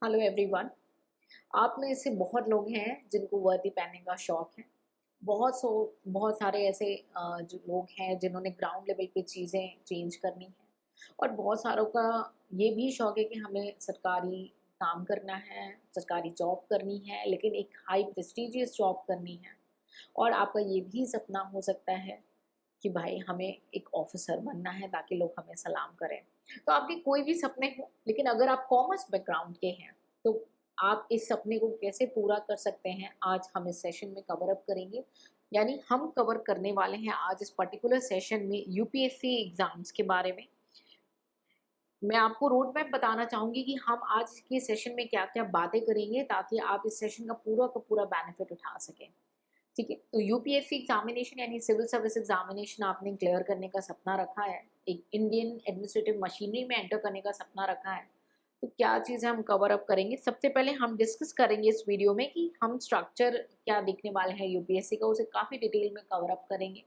Hello everyone. आप में से बहुत लोग हैं जिनको वर्दी पहनने का शौक है। बहुत सारे ऐसे जो लोग हैं जिन्होंने ग्राउंड लेवल पे चीज़ें चेंज करनी है और बहुत सारों का ये भी शौक है कि हमें सरकारी काम करना है, सरकारी जॉब करनी है, लेकिन एक हाई प्रेस्टिजियस जॉब करनी है। और आपका ये भी सपना हो सकता है कि भाई हमें एक ऑफिसर बनना है ताकि लोग हमें सलाम करें। तो आपके कोई भी सपने हो, लेकिन अगर आप कॉमर्स बैकग्राउंड के हैं तो आप इस सपने को कैसे पूरा कर सकते हैं, आज हम इस सेशन में कवर अप करेंगे। यानी हम कवर करने वाले हैं आज इस पर्टिकुलर सेशन में यूपीएससी एग्जाम्स के बारे में। मैं आपको रोड मैप बताना चाहूँगी कि हम आज के सेशन में क्या-क्या बातें करेंगे ताकि आप इस सेशन का पूरा बेनिफिट उठा सकें। ठीक है, तो यूपीएससी एग्जामिनेशन यानी सिविल सर्विस एग्जामिनेशन आपने क्लियर करने का सपना रखा है, एक इंडियन एडमिनिस्ट्रेटिव मशीनरी में एंटर करने का सपना रखा है। तो क्या चीज़ें हम कवर अप करेंगे? सबसे पहले हम डिस्कस करेंगे इस वीडियो में कि हम स्ट्रक्चर क्या देखने वाले हैं यूपीएससी का, उसे काफ़ी डिटेल में कवर अप करेंगे।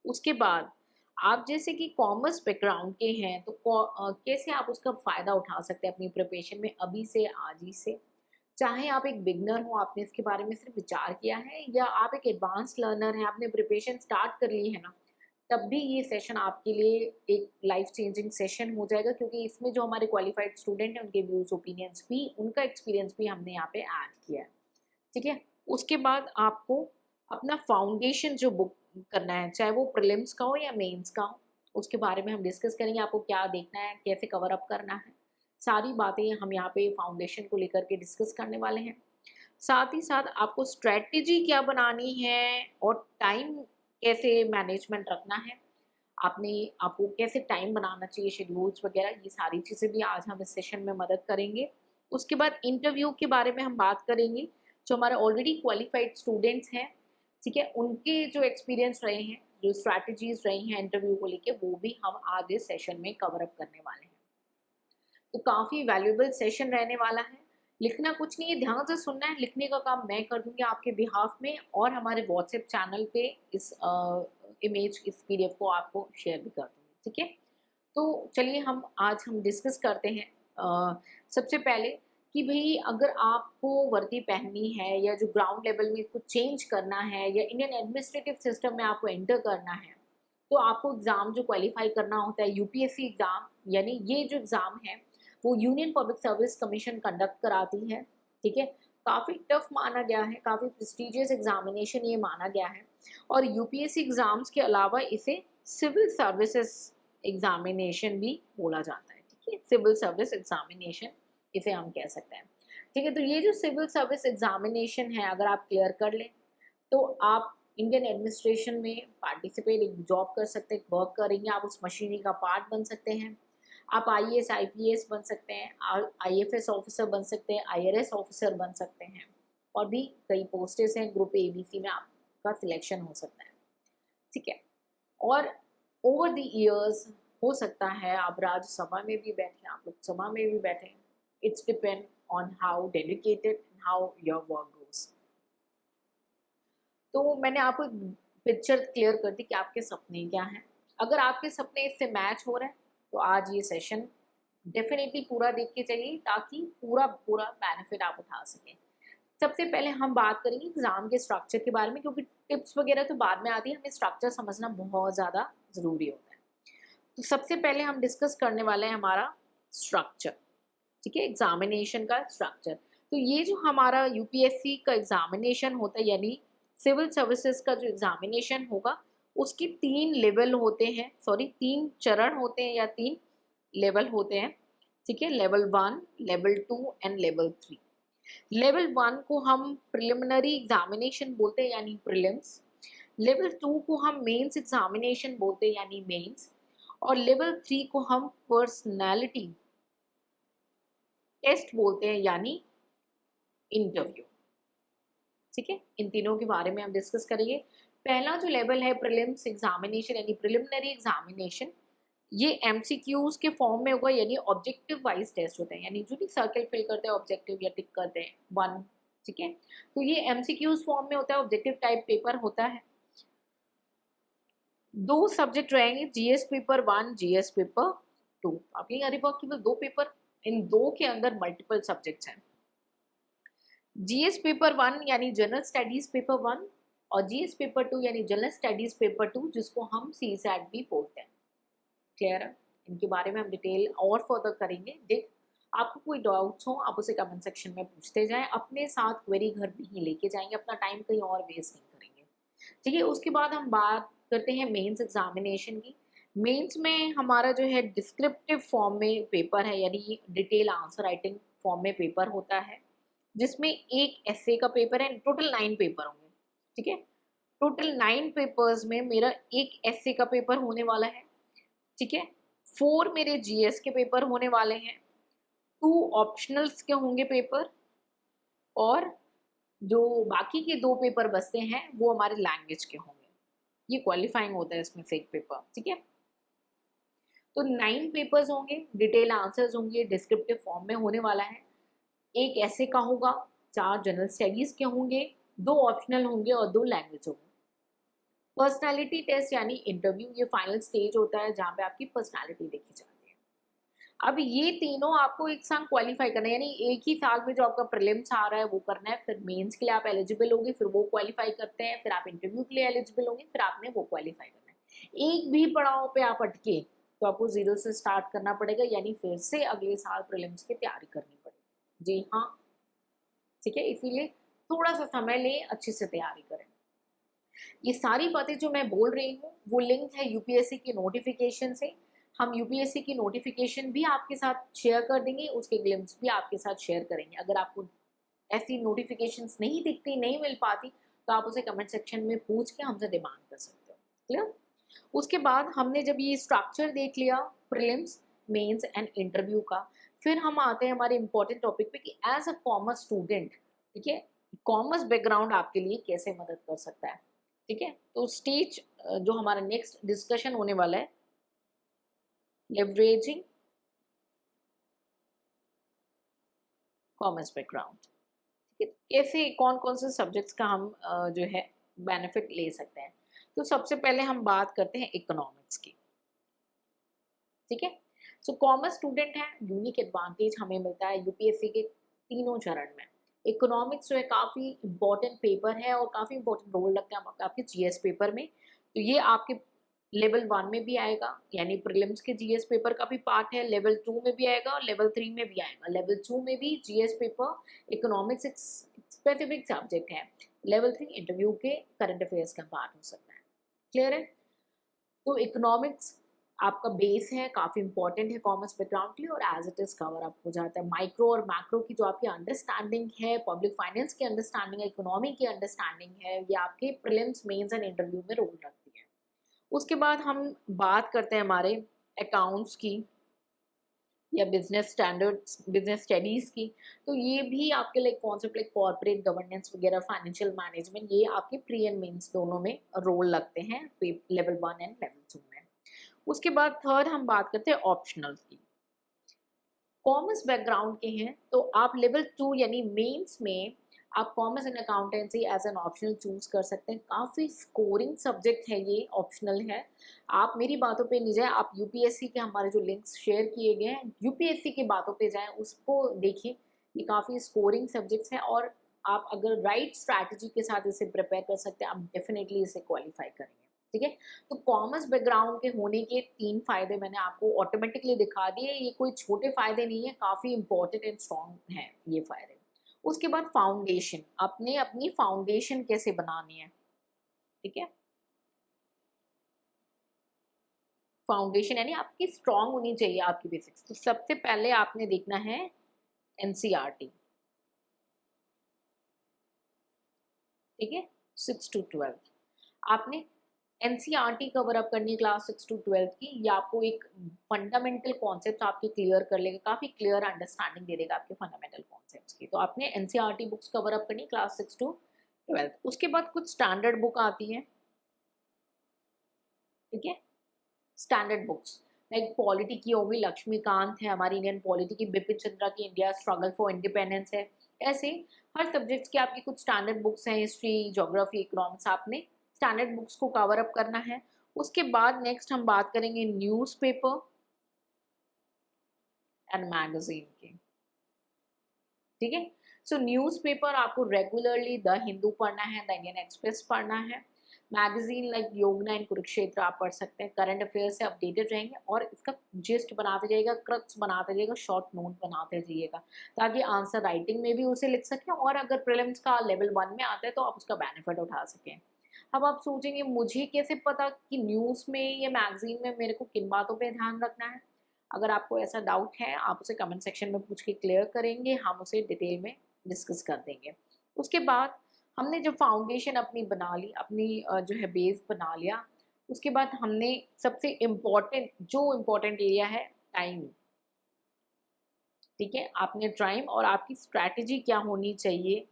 उसके बाद आप जैसे कि कॉमर्स बैकग्राउंड के हैं तो कैसे आप उसका फ़ायदा उठा सकते हैं अपनी प्रिपरेशन में अभी से, आज ही से। चाहे आप एक बिगनर हो, आपने इसके बारे में सिर्फ विचार किया है, या आप एक एडवांस लर्नर हैं, आपने प्रिपरेशन स्टार्ट कर ली है ना, तब भी ये सेशन आपके लिए एक लाइफ चेंजिंग सेशन हो जाएगा, क्योंकि इसमें जो हमारे क्वालिफाइड स्टूडेंट हैं उनके व्यूज़, ओपिनियंस भी, उनका एक्सपीरियंस भी हमने यहाँ पे ऐड किया है। ठीक है? उसके बाद आपको अपना फाउंडेशन जो बुक करना है, चाहे वो प्रीलिम्स का हो या मेंस का हो, उसके बारे में हम डिस्कस करेंगे, आपको क्या देखना है, कैसे कवर अप करना है। सारी बातें हम यहाँ पे फाउंडेशन को लेकर के डिस्कस करने वाले हैं। साथ ही साथ आपको स्ट्रैटेजी क्या बनानी है और टाइम कैसे मैनेजमेंट रखना है, आपने आपको कैसे टाइम बनाना चाहिए, शेड्यूल्स वगैरह, ये सारी चीज़ें भी आज हम इस सेशन में मदद करेंगे। उसके बाद इंटरव्यू के बारे में हम बात करेंगे, जो हमारे ऑलरेडी क्वालिफाइड स्टूडेंट्स हैं, ठीक है, उनके जो एक्सपीरियंस रहे हैं, जो स्ट्रैटेजीज रही हैं इंटरव्यू को लेके, वो भी हम आज इस सेशन में कवर अप करने वाले हैं। तो काफ़ी वैल्यूएबल सेशन रहने वाला है। लिखना कुछ नहीं है, ध्यान से सुनना है, लिखने का काम मैं कर दूँगी आपके बिहाफ़ में, और हमारे व्हाट्सएप चैनल पे इस इमेज, इस पीडीएफ को आपको शेयर भी कर दूँगी, ठीक है? तो चलिए हम डिस्कस करते हैं। सबसे पहले कि भई अगर आपको वर्दी पहननी है या जो ग्राउंड लेवल में कुछ चेंज करना है या इंडियन एडमिनिस्ट्रेटिव सिस्टम में आपको एंटर करना है, तो आपको एग्ज़ाम जो क्वालीफाई करना होता है यूपीएससी एग्ज़ाम, यानी ये जो एग्ज़ाम है वो union public service commission conduct कराती है, ठीक है? काफ़ी टफ माना गया है, काफ़ी प्रेस्टिजियस एग्ज़ामिनेशन ये माना गया है, और यूपीएससी एग्ज़ाम्स के अलावा इसे सिविल सर्विसेज़ एग्ज़ामिनेशन भी बोला जाता है, ठीक है? सिविल सर्विस एग्ज़ामिनेशन इसे हम कह सकते हैं, ठीक है? तो ये जो सिविल सर्विस एग्ज़ामिनेशन है, अगर आप क्लियर कर लें, तो आप इंडियन एडमिनिस्ट्रेशन में पार्टिसिपेट, एक जॉब कर सकते हैं, वर्क करेंगे, आप उस मशीनरी का पार्ट बन सकते हैं। आप आईएएस, आईपीएस बन सकते हैं, आईएफएस ऑफिसर बन सकते हैं, आईआरएस ऑफिसर बन सकते हैं, और भी कई पोस्टेस हैं, ग्रुप एबीसी में आपका सिलेक्शन हो सकता है, ठीक है? और ओवर द ईयर्स हो सकता है आप राज्यसभा में भी बैठें, आप लोकसभा में भी बैठें। It's depend on how dedicated and how your work goes. तो मैंने आपको पिक्चर क्लियर कर दी कि आपके सपने क्या हैं। अगर आपके सपने इससे मैच हो रहे हैं, तो आज ये सेशन डेफ़िनेटली पूरा देख के चलिए, ताकि पूरा बेनिफिट आप उठा सकें। सबसे पहले हम बात करेंगे एग्ज़ाम के स्ट्रक्चर के बारे में, क्योंकि टिप्स वगैरह तो बाद में आती है, हमें स्ट्रक्चर समझना बहुत ज़्यादा ज़रूरी होता है। तो सबसे पहले हम डिस्कस करने वाले हैं हमारा स्ट्रक्चर, ठीक है? एग्ज़ामिनेशन का स्ट्रक्चर। तो ये जो हमारा यूपीएससी का एग्ज़ामिनेशन होता है, यानी सिविल सर्विसेज़ का जो एग्ज़ामिनेशन होगा, उसके 3 लेवल होते हैं, सॉरी 3 चरण होते हैं या 3 लेवल होते हैं, ठीक है? Level 1, level 2 and level 3। Level 1 को हम प्रिलिमिनरी एग्ज़ामिनेशन बोलते हैं, यानी प्रीलिम्स। लेवल 2 को हम मेंस एग्ज़ामिनेशन बोलते हैं, यानी मेंस। और लेवल 3 को हम पर्सनैलिटी टेस्ट बोलते हैं, यानी इंटरव्यू, ठीक है? इन तीनों के बारे में हम डिस्कस करेंगे। पहला जो लेवल है प्रीलिम्स एग्ज़ामिनेशन यानी प्रिलिमिनरी एग्ज़ामिनेशन, ये एमसीक्यूज़ के फॉर्म में होगा, यानी ऑब्जेक्टिव वाइज़ टेस्ट होता है, यानी जो भी सर्कल फिल करते हैं ऑब्जेक्टिव या टिक करते हैं 1, ठीक है? तो ये एमसीक्यूज़ फॉर्म में होता है, ऑब्जेक्टिव टाइप पेपर होता है। 2 सब्जेक्ट रहेंगे, जीएस पेपर 1, जीएस पेपर 2। आप कहेंगे अरे वाह! केवल 2 पेपर, इन दो के अंदर मल्टीपल सब्जेक्ट्स हैं। जीएस पेपर 1 यानी जनरल स्टडीज पेपर 1 और जीएस पेपर 2 यानी जनरल स्टडीज पेपर 2, जिसको हम सीसैट भी बोलते हैं। क्लियर है? इनके बारे में हम डिटेल और फर्दर करेंगे। देख, आपको कोई डाउट्स हो आप उसे कमेंट सेक्शन में पूछते जाएं, अपने साथ क्वेरी घर भी ही लेके जाएंगे, अपना टाइम कहीं और वेस्ट नहीं करेंगे। ठीक है, उसके बाद हम बात करते हैं मेंस एग्जामिनेशन की। मेंस में हमारा जो है डिस्क्रिप्टिव फॉर्म में पेपर है, यानी डिटेल आंसर राइटिंग फॉर्म में पेपर होता है, जिसमें एक एसए का पेपर है। टोटल 9 पेपर होंगे। ठीक है, टोटल 9 पेपर्स में मेरा एक एसए का पेपर होने वाला है। ठीक है, 4 मेरे जीएस के पेपर होने वाले हैं, 2 ऑप्शनल्स के होंगे पेपर, और जो बाकी के 2 पेपर बचते हैं वो हमारे लैंग्वेज के होंगे। ये क्वालिफाइंग होता है इसमें से एक पेपर। ठीक है, तो 9 पेपर्स होंगे, डिटेल आंसर्स होंगे, डिस्क्रिप्टिव फॉर्म में होने वाला है। एक ऐसे का होगा, 4 जनरल स्टडीज के होंगे, 2 ऑप्शनल होंगे और 2 लैंग्वेज होंगे। पर्सनालिटी टेस्ट यानी इंटरव्यू, ये फाइनल स्टेज होता है जहाँ पे आपकी पर्सनालिटी देखी जाती है। अब ये तीनों आपको एक साथ क्वालिफाई करना है, यानी एक ही साल में जो आपका प्रीलिम्स आ रहा है वो करना है, फिर मेंस के लिए आप एलिजिबल होंगे, फिर वो क्वालिफाई करते हैं, फिर आप इंटरव्यू के लिए एलिजिबल होंगे, फिर आपने वो क्वालिफाई करना है। एक भी पड़ाव पे आप अटके तो आपको 0 से स्टार्ट करना पड़ेगा, यानी फिर से अगले साल प्रीलिम्स की तैयारी करनी पड़ेगी। जी हाँ, ठीक है, इसीलिए थोड़ा सा समय लें, अच्छे से तैयारी करें। ये सारी बातें जो मैं बोल रही हूँ वो लिंक है यूपीएससी की नोटिफिकेशन से। हम यूपीएससी की नोटिफिकेशन भी आपके साथ शेयर कर देंगे, उसके ग्लिम्स भी आपके साथ शेयर करेंगे। अगर आपको ऐसी नोटिफिकेशंस नहीं दिखती, नहीं मिल पाती, तो आप उसे कमेंट सेक्शन में पूछ के हमसे डिमांड कर सकते हो। क्लियर? उसके बाद हमने जब ये स्ट्रक्चर देख लिया प्रीलिम्स, मेंस एंड इंटरव्यू का, फिर हम आते हैं हमारे इंपॉर्टेंट टॉपिक पे कि एज अ कॉमर्स स्टूडेंट, ठीक है, कॉमर्स बैकग्राउंड आपके लिए कैसे मदद कर सकता है। ठीक है, तो स्टेज जो हमारा नेक्स्ट डिस्कशन होने वाला है, लेवरेजिंग कॉमर्स बैकग्राउंड। ठीक है, कैसे कौन कौन से सब्जेक्ट्स का हम जो है बेनिफिट ले सकते हैं। तो सबसे पहले हम बात करते हैं इकोनॉमिक्स की। ठीक है, सो कॉमर्स स्टूडेंट है, यूनिक एडवांटेज हमें मिलता है यूपीएससी के तीनों चरण में। इकोनॉमिक्स जो है काफ़ी इंपॉर्टेंट पेपर है और काफ़ी इंपॉर्टेंट रोल लगता है आपके जीएस पेपर में। तो ये आपके लेवल 1 में भी आएगा, यानी प्रीलिम्स के जीएस पेपर का भी पार्ट है, लेवल 2 में भी आएगा और लेवल 3 में भी आएगा। लेवल 2 में भी जीएस पेपर इकोनॉमिक्स एक स्पेसिफिक सब्जेक्ट है, लेवल 3 इंटरव्यू के करंट अफेयर्स का पार्ट हो सकता है। क्लियर है? तो इकोनॉमिक्स आपका बेस है, काफ़ी इंपॉर्टेंट है कॉमर्स बैकग्राउंड के लिए, और as it is cover up हो जाता है। माइक्रो और मैक्रो की जो आपकी अंडरस्टैंडिंग है, पब्लिक फाइनेंस की अंडरस्टैंडिंग है, इकोनॉमी की अंडरस्टैंडिंग है, ये आपके प्रीलिम्स, मेंस एंड इंटरव्यू में रोल रखती है। उसके बाद हम बात करते हैं हमारे अकाउंट्स की या बिजनेस स्टैंडर्ड्स, बिजनेस स्टडीज़ की। तो ये भी आपके लिए कॉन्सेप्ट लाइक कॉर्पोरेट गवर्नेंस वगैरह, फाइनेंशियल मैनेजमेंट, ये आपके प्री एंड मेंस दोनों में रोल लगते हैं, लेवल 1 एंड लेवल 2 में। उसके बाद थर्ड हम बात करते हैं ऑप्शनल की। कॉमर्स बैकग्राउंड के हैं तो आप लेवल 2 यानी मेंस में आप commerce and accountancy as an optional choose कर सकते हैं। काफ़ी स्कोरिंग सब्जेक्ट है, ये ऑप्शनल है। आप मेरी बातों पे नहीं जाए, आप यूपीएससी के हमारे जो लिंक्स शेयर किए गए हैं यूपीएससी की बातों पे जाएं, उसको देखिए। ये काफ़ी स्कोरिंग सब्जेक्ट्स हैं और आप अगर राइट स्ट्रैटेजी के साथ इसे प्रिपेयर कर सकते हैं, आप डेफिनेटली इसे क्वालिफाई करेंगे। ठीक है, तो कॉमर्स बैकग्राउंड के होने के 3 फायदे मैंने आपको ऑटोमेटिकली दिखा दिए। ये कोई छोटे फायदे नहीं है, काफ़ी इंपॉर्टेंट एंड स्ट्रॉन्ग हैं ये फायदे। उसके बाद फाउंडेशन, आपने अपनी फाउंडेशन कैसे बनानी है। ठीक है, फाउंडेशन यानी आपकी स्ट्रॉन्ग होनी चाहिए आपकी बेसिक्स। तो सबसे पहले आपने देखना है एनसीईआरटी। ठीक है, 6 to 12 आपने एनसीईआरटी कवर अप करनी है क्लास 6 to 12 की। ये आपको एक फंडामेंटल कॉन्सेप्ट आपके क्लियर कर लेगा, काफ़ी क्लियर अंडरस्टैंडिंग दे देगा आपके फंडामेंटल कॉन्सेप्ट्स की। तो आपने एनसीईआरटी बुक्स कवर अप करनी है क्लास 6 to 12। उसके बाद कुछ स्टैंडर्ड बुक आती है। ठीक है, स्टैंडर्ड बुक्स लाइक पॉलिटी की होगी, लक्ष्मीकांत है हमारी इंडियन पॉलिटी की, बिपिन चंद्रा की इंडिया स्ट्रगल फॉर इंडिपेंडेंस है। ऐसे हर सब्जेक्ट्स की आपकी कुछ स्टैंडर्ड बुक्स हैं, हिस्ट्री, ज्योग्राफी, इकोनॉमिक्स, आपने स्टैंडर्ड बुक्स को कवर अप करना है। उसके बाद नेक्स्ट हम बात करेंगे न्यूज़पेपर एंड मैगजीन के, ठीक है। सो न्यूज़पेपर आपको रेगुलरली द हिंदू पढ़ना है, द इंडियन एक्सप्रेस पढ़ना है। मैगजीन लाइक योगना एंड कुरुक्षेत्र आप पढ़ सकते हैं, करंट अफेयर से अपडेटेड रहेंगे और इसका जिस्ट बनाते जाइएगा, क्रक्स बनाते जाइएगा, शॉर्ट नोट बनाते जाइएगा, ताकि आंसर राइटिंग में भी उसे लिख सकें और अगर प्रीलिम्स का लेवल 1 में आता है तो आप उसका बेनिफिट उठा सकें। अब आप सोचेंगे मुझे कैसे पता कि न्यूज़ में या मैगजीन में मेरे को किन बातों पे ध्यान रखना है। अगर आपको ऐसा डाउट है आप उसे कमेंट सेक्शन में पूछ के क्लियर करेंगे, हम उसे डिटेल में डिस्कस कर देंगे। उसके बाद हमने जब फाउंडेशन अपनी बना ली, अपनी जो है बेस बना लिया, उसके बाद हमने सबसे इम्पोर्टेंट जो इम्पोर्टेंट एरिया है टाइम, ठीक है। आपने टाइम और आपकी स्ट्रैटेजी क्या होनी चाहिए,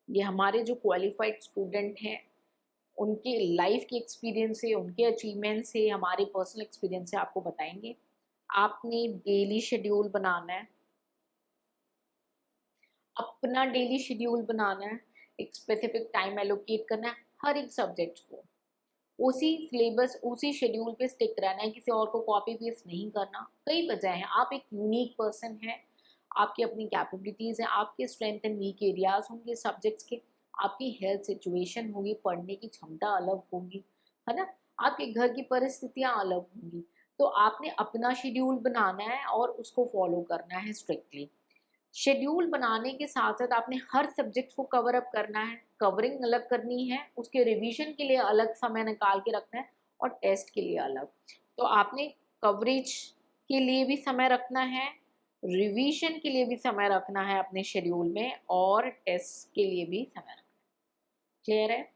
ये हमारे जो क्वालिफाइड स्टूडेंट हैं उनके लाइफ के एक्सपीरियंस से, उनके अचीवमेंट से, हमारे पर्सनल एक्सपीरियंस से आपको बताएंगे। आपने डेली शेड्यूल बनाना है, अपना डेली शेड्यूल बनाना है, एक स्पेसिफिक टाइम एलोकेट करना है हर एक सब्जेक्ट को, उसी सिलेबस उसी शेड्यूल पे स्टिक रहना है, किसी और को कॉपी पेस्ट नहीं करना। कई वजह हैं, आप एक यूनिक पर्सन हैं, आपकी अपनी कैपेबिलिटीज़ हैं, आपके स्ट्रेंथ एंड वीक एरियाज होंगे सब्जेक्ट्स के, आपकी हेल्थ सिचुएशन होगी, पढ़ने की क्षमता अलग होगी, है ना, आपके घर की परिस्थितियाँ अलग होंगी। तो आपने अपना शेड्यूल बनाना है और उसको फॉलो करना है स्ट्रिक्टली। शेड्यूल बनाने के साथ साथ आपने हर सब्जेक्ट को कवर अप करना है, कवरिंग अलग करनी है, उसके रिवीजन के लिए अलग समय निकाल के रखना है और टेस्ट के लिए अलग। तो आपने कवरेज के लिए भी समय रखना है, रिवीजन के लिए भी समय रखना है अपने शेड्यूल में और टेस्ट के लिए भी समय रखना है। क्लियर है।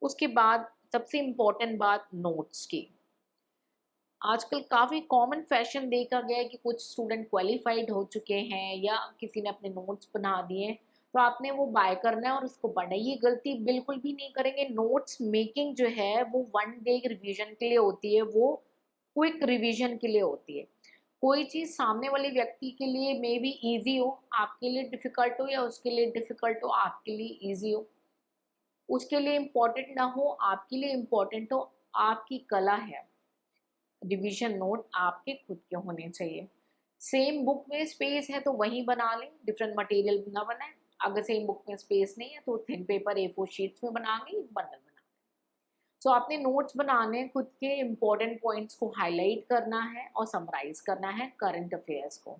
उसके बाद सबसे इम्पोर्टेंट बात नोट्स की। आजकल काफ़ी कॉमन फैशन देखा गया है कि कुछ स्टूडेंट क्वालिफाइड हो चुके हैं या किसी ने अपने नोट्स बना दिए, तो आपने वो बाय करना है और उसको पढ़ना है। ये गलती बिल्कुल भी नहीं करेंगे। नोट्स मेकिंग जो है वो 1 डे रिवीजन के लिए होती है, वो क्विक रिवीजन के लिए होती है। कोई चीज़ सामने वाले व्यक्ति के लिए मे बी ईजी हो, आपके लिए डिफ़िकल्ट हो, या उसके लिए डिफ़िकल्ट हो, आपके लिए ईजी हो। उसके लिए इम्पोर्टेंट ना हो, आपके लिए इम्पोर्टेंट हो, आपकी कला है। रिवीजन नोट आपके खुद के होने चाहिए। सेम बुक में स्पेस है तो वहीं बना लें, डिफरेंट मटेरियल ना बनाएं। अगर सेम बुक में स्पेस नहीं है तो थिन पेपर A4 शीट्स में बनाएंगे, एक बंडल बना। सो आपने नोट्स बनाने हैं, खुद के इम्पोर्टेंट पॉइंट्स को हाईलाइट करना है और समराइज करना है करंट अफेयर्स को।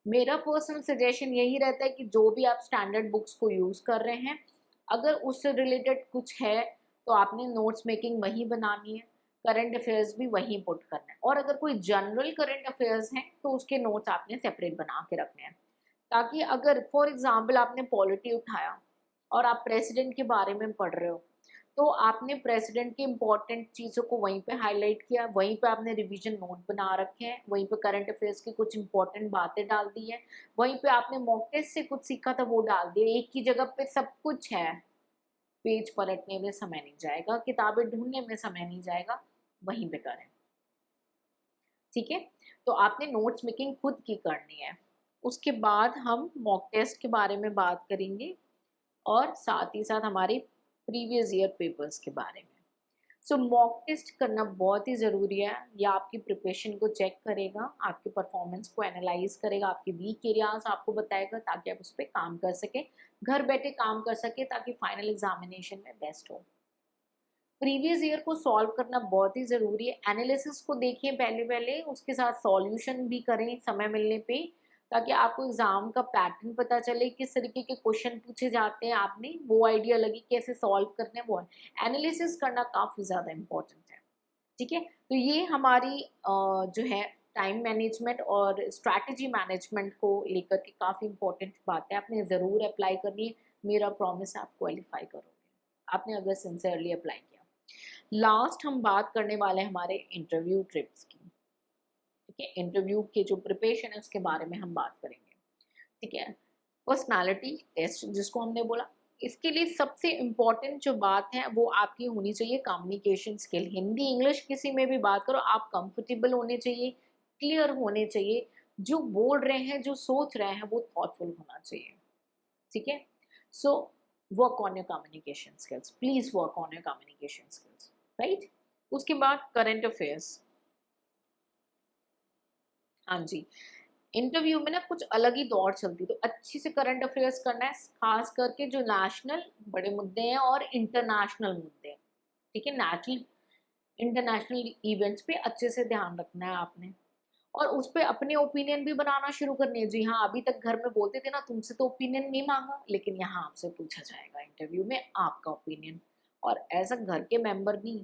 मेरा पर्सनल सजेशन यही रहता है कि जो भी आप स्टैंडर्ड बुक्स को यूज़ कर रहे हैं, अगर उससे रिलेटेड कुछ है तो आपने नोट्स मेकिंग वहीं बनानी है, करंट अफेयर्स भी वहीं पुट करना है। और अगर कोई जनरल करंट अफेयर्स हैं तो उसके नोट्स आपने सेपरेट बना के रखने हैं, ताकि अगर फॉर एग्जांपल आपने पॉलिटी उठाया और आप प्रेसिडेंट के बारे में पढ़ रहे हो, तो आपने प्रेसिडेंट की इम्पोर्टेंट चीज़ों को वहीं पे हाईलाइट किया, वहीं पे आपने रिवीजन नोट बना रखे हैं, वहीं पे करंट अफेयर्स की कुछ इंपॉर्टेंट बातें डाल दी हैं, वहीं पे आपने मॉक टेस्ट से कुछ सीखा था वो डाल दिया। एक ही जगह पे सब कुछ है, पेज पलटने में समय नहीं जाएगा, किताबें ढूंढने में समय नहीं जाएगा, वहीं पे करें, ठीक है। तो आपने नोट्स मेकिंग खुद की करनी है। उसके बाद हम मॉक टेस्ट के बारे में बात करेंगे और साथ ही साथ हमारे प्रीवियस ईयर पेपर्स के बारे में। सो मॉक टेस्ट करना बहुत ही ज़रूरी है। ये आपकी प्रिपरेशन को चेक करेगा, आपकी परफॉर्मेंस को एनालाइज करेगा, आपके वीक एरियाज आपको बताएगा, ताकि आप उस पर काम कर सकें, घर बैठे काम कर सकें, ताकि फाइनल एग्जामिनेशन में बेस्ट हो। प्रीवियस ईयर को सॉल्व करना बहुत ही ज़रूरी है। एनालिसिस को देखिए पहले पहले, उसके साथ सॉल्यूशन भी करें समय मिलने पे, ताकि आपको एग्ज़ाम का पैटर्न पता चले, किस तरीके के क्वेश्चन पूछे जाते हैं, आपने वो आइडिया लगे कैसे सॉल्व करने हैं। वो एनालिसिस करना काफ़ी ज़्यादा इम्पोर्टेंट है, ठीक है। तो ये हमारी जो है टाइम मैनेजमेंट और स्ट्रैटेजी मैनेजमेंट को लेकर के काफ़ी इम्पोर्टेंट बात है, आपने ज़रूर अप्लाई करनी है। मेरा प्रॉमिस है आप क्वालिफाई करोगे, आपने अगर सिंसियरली अप्लाई किया। लास्ट हम बात करने वाले हैं हमारे इंटरव्यू ट्रिप्स की, ठीक है। इंटरव्यू के जो प्रिपरेशन है उसके बारे में हम बात करेंगे, ठीक है। पर्सनालिटी टेस्ट जिसको हमने बोला, इसके लिए सबसे इम्पॉर्टेंट जो बात है वो आपकी होनी चाहिए कम्युनिकेशन स्किल। हिंदी इंग्लिश किसी में भी बात करो, आप कंफर्टेबल होने चाहिए, क्लियर होने चाहिए, जो बोल रहे हैं जो सोच रहे हैं वो थॉटफुल होना चाहिए, ठीक है। So work on your communication skills, please work on your communication skills, right. उसके बाद करंट अफेयर्स, हाँ जी, इंटरव्यू में ना कुछ अलग ही दौड़ चलती है, तो अच्छी से करंट अफेयर्स करना है, खास करके जो नेशनल बड़े मुद्दे हैं और इंटरनेशनल मुद्दे हैं, ठीक है। नेशनल इंटरनेशनल इवेंट्स पे अच्छे से ध्यान रखना है आपने, और उस पे अपने ओपिनियन भी बनाना शुरू करनी है। जी हाँ, अभी तक घर में बोलते थे ना, तुमसे तो ओपिनियन नहीं मांगा, लेकिन यहाँ आपसे पूछा जाएगा इंटरव्यू में आपका ओपिनियन। और एज अ घर के मेंबर भी,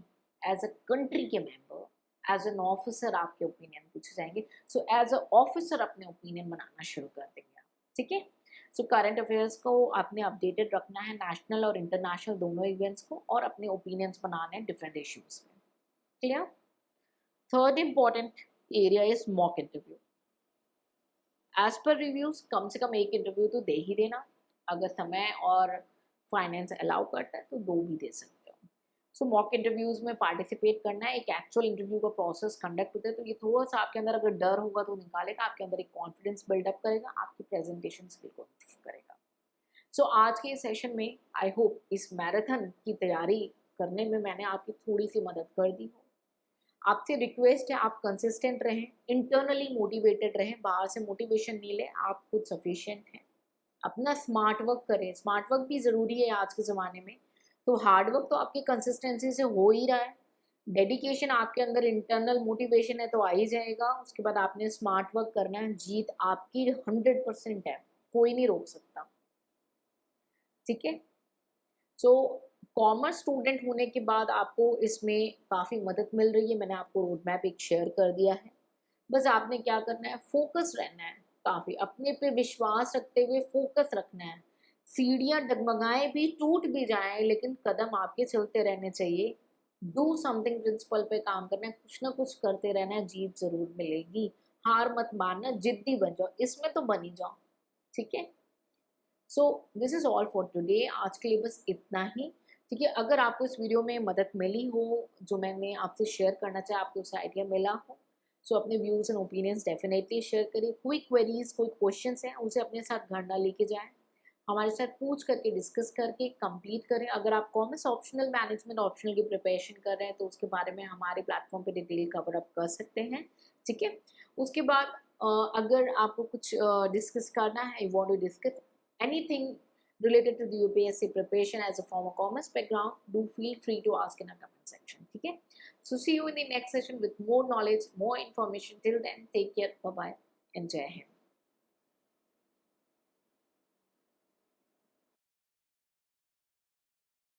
एज अ कंट्री के मेंबर, एज एन ऑफिसर आपके ओपिनियन पूछे जाएंगे। सो एज अ ऑफिसर अपने ओपिनियन बनाना शुरू कर देंगे आप, ठीक है। सो करंट अफेयर्स को आपने अपडेटेड रखना है, नेशनल और इंटरनेशनल दोनों इवेंट्स को, और अपने ओपिनियंस बनाने हैं डिफरेंट इश्यूज में। Clear? Third important area is mock interview. As per reviews कम से कम एक इंटरव्यू तो दे ही देना, अगर समय और फाइनेंस अलाउ करता है तो दो भी दे सकते हो। सो मॉक इंटरव्यूज में पार्टिसिपेट करना है, एक एक्चुअल इंटरव्यू का प्रोसेस कंडक्ट होता है, तो ये थोड़ा सा आपके अंदर अगर डर होगा तो निकालेगा, आपके अंदर एक कॉन्फिडेंस बिल्डअप करेगा, आपकी प्रेजेंटेशन स्किल को इम्प्रूव करेगा। सो आज के सेशन में आई होप इस मैराथन की तैयारी करने में मैंने आपकी थोड़ी सी मदद कर दी हो। आपसे रिक्वेस्ट है आप कंसिस्टेंट रहें, इंटरनली मोटिवेटेड रहें, बाहर से मोटिवेशन नहीं लें, आप खुद सफिशिएंट हैं। अपना स्मार्ट वर्क करें, स्मार्ट वर्क भी ज़रूरी है आज के ज़माने में। तो हार्ड वर्क तो आपकी कंसिस्टेंसी से हो ही रहा है, डेडिकेशन आपके अंदर इंटरनल मोटिवेशन है तो आ ही जाएगा। उसके बाद आपने स्मार्ट वर्क करना है, जीत आपकी 100% है, कोई नहीं रोक सकता, ठीक है। सो कॉमर्स स्टूडेंट होने के बाद आपको इसमें काफ़ी मदद मिल रही है, मैंने आपको रोड मैप एक शेयर कर दिया है। बस आपने क्या करना है, फोकस रहना है, काफ़ी अपने पे विश्वास रखते हुए फोकस रखना है। सीढ़ियाँ डगमगाएं भी, टूट भी जाएं, लेकिन कदम आपके चलते रहने चाहिए। डू समथिंग प्रिंसिपल पे काम करना है, कुछ ना कुछ करते रहना है, जीत जरूर मिलेगी। हार मत मानना, जिद्दी बन जाओ, इसमें तो बन ही जाओ, ठीक है। So this is all for today, आज के लिए बस इतना ही, ठीक है। अगर आपको इस वीडियो में मदद मिली हो, जो मैंने आपसे शेयर करना चाहा, आपको उससे आइडिया मिला हो, सो अपने views and opinions definitely share करिए। कोई क्वेरीज, कोई क्वेश्चंस हैं, उसे अपने साथ घर ना लेके जाएं, हमारे साथ पूछ करके, डिस्कस करके कंप्लीट करें। अगर आप कॉमर्स ऑप्शनल, मैनेजमेंट ऑप्शनल की प्रिपरेशन कर रहे हैं तो उसके बारे में हमारे प्लेटफॉर्म पे डिटेल कवर अप कर सकते हैं, ठीक है। उसके बाद अगर आपको कुछ डिस्कस करना है, you want to discuss anything related to the UPSC preparation as a former commerce background, do feel free to ask in a comment section. Okay, so see you in the next session with more knowledge, more information. Till then, take care, bye bye, and Jai Hind.